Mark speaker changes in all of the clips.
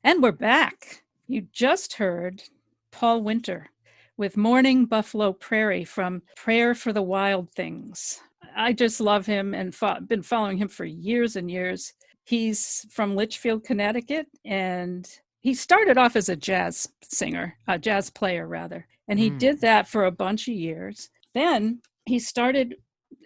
Speaker 1: And we're back. You just heard Paul Winter with Morning Buffalo Prairie from Prayer for the Wild Things. I just love him and been following him for years and years. He's from Litchfield, Connecticut, and he started off as a jazz singer, a jazz player rather, and he did that for a bunch of years. Then he started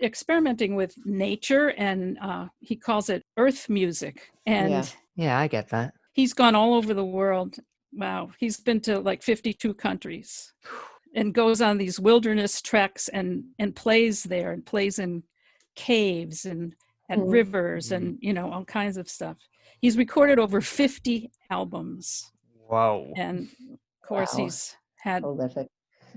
Speaker 1: experimenting with nature, and he calls it earth music. And
Speaker 2: yeah, I get that.
Speaker 1: He's gone all over the world. Wow, he's been to like 52 countries and goes on these wilderness treks and plays there and plays in caves and at rivers and, all kinds of stuff. He's recorded over 50 albums.
Speaker 2: Whoa.
Speaker 1: And of course, he's had
Speaker 3: prolific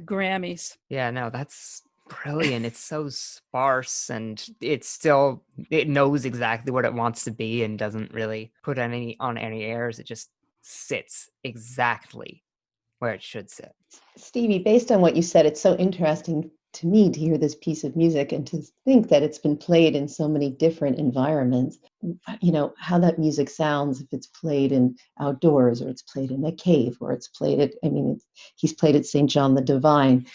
Speaker 1: Grammys.
Speaker 2: Yeah, no, that's brilliant. It's so sparse, and it knows exactly what it wants to be and doesn't really put on any airs. It just sits exactly where it should sit.
Speaker 3: Stevie, based on what you said, it's so interesting to me to hear this piece of music and to think that it's been played in so many different environments. How that music sounds if it's played in outdoors, or it's played in a cave, or it's played at, he's played at St. John the Divine,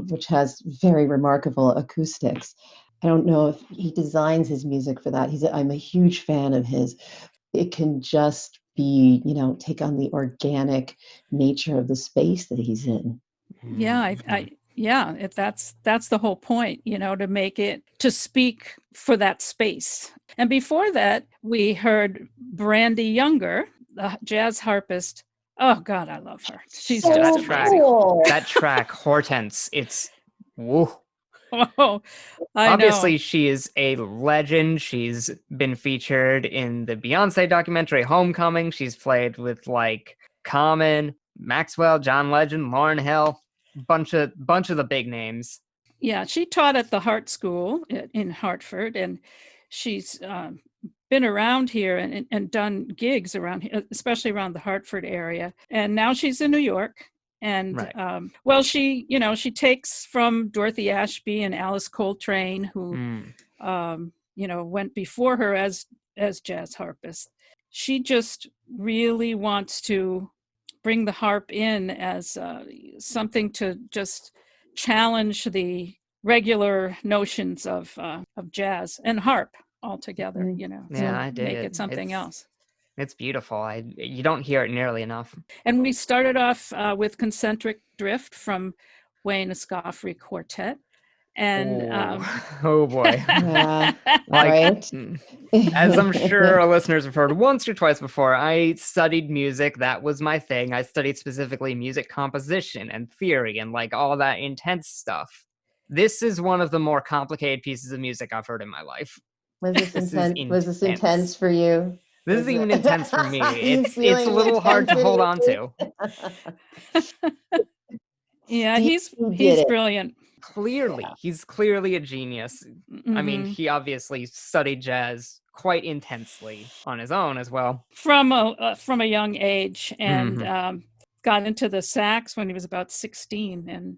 Speaker 3: which has very remarkable acoustics. I don't know if he designs his music for that. I'm a huge fan of his. It can just be, take on the organic nature of the space that he's in.
Speaker 1: Yeah, that's the whole point, to speak for that space. And before that, we heard Brandee Younger, the jazz harpist. Oh God, I love her. She's
Speaker 3: so
Speaker 1: just amazing.
Speaker 3: cool.
Speaker 2: That track, Hortense, it's woo.
Speaker 1: Oh,
Speaker 2: Obviously,
Speaker 1: know.
Speaker 2: she is a legend. She's been featured in the Beyonce documentary Homecoming. She's played with like Common, Maxwell, John Legend, Lauryn Hill, bunch of the big names.
Speaker 1: Yeah, she taught at the Hart School in Hartford, and she's been around here and done gigs around here, especially around the Hartford area. And now she's in New York. And
Speaker 2: right.
Speaker 1: She takes from Dorothy Ashby and Alice Coltrane, who went before her as jazz harpist. She just really wants to bring the harp in as something to just challenge the regular notions of jazz and harp altogether.
Speaker 2: Yeah, I dig
Speaker 1: make it something else.
Speaker 2: It's beautiful. You don't hear it nearly enough.
Speaker 1: And we started off with Concentric Drift from Wayne Escoffery Quartet. And
Speaker 2: oh boy.
Speaker 3: Yeah, right.
Speaker 2: As I'm sure our listeners have heard once or twice before, I studied music. That was my thing. I studied specifically music composition and theory and like all that intense stuff. This is one of the more complicated pieces of music I've heard in my life.
Speaker 3: Was this intense for you?
Speaker 2: This is even intense for me. It's a little hard to hold on to.
Speaker 1: Yeah, he's brilliant.
Speaker 2: He's clearly a genius. Mm-hmm. I mean, he obviously studied jazz quite intensely on his own as well.
Speaker 1: From a young age, and got into the sax when he was about 16 and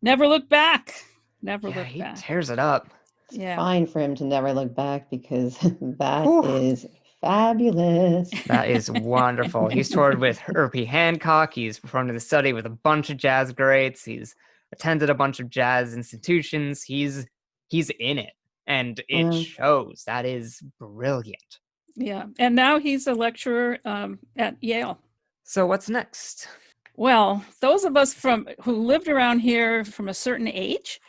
Speaker 1: never looked back.
Speaker 2: He tears it up.
Speaker 3: It's fine for him to never look back, because that is fabulous.
Speaker 2: That is wonderful. He's toured with Herbie Hancock. He's performed in the study with a bunch of jazz greats. He's attended a bunch of jazz institutions. He's in it, and it shows. That is brilliant.
Speaker 1: Yeah, and now he's a lecturer at Yale.
Speaker 2: So what's next?
Speaker 1: Well, those of us who lived around here from a certain age,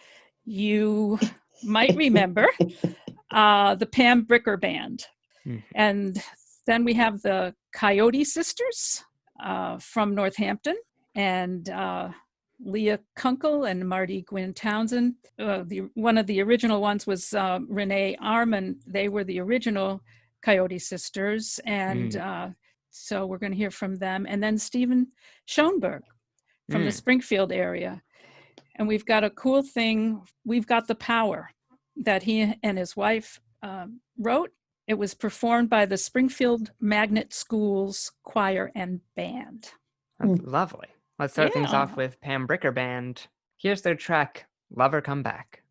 Speaker 1: you might remember the Pam Bricker Band. Mm-hmm. And then we have the Coyote Sisters from Northampton, and Leah Kunkel and Marty Gwynn Townsend. One of the original ones was Renee Arman. They were the original Coyote Sisters, and so we're going to hear from them. And then Stephen Schoenberg from the Springfield area. And we've got a cool thing. We've got the Power that he and his wife wrote. It was performed by the Springfield Magnet Schools Choir and Band.
Speaker 2: That's lovely. Let's start things off with Pam Bricker Band. Here's their track, Lover Come Back.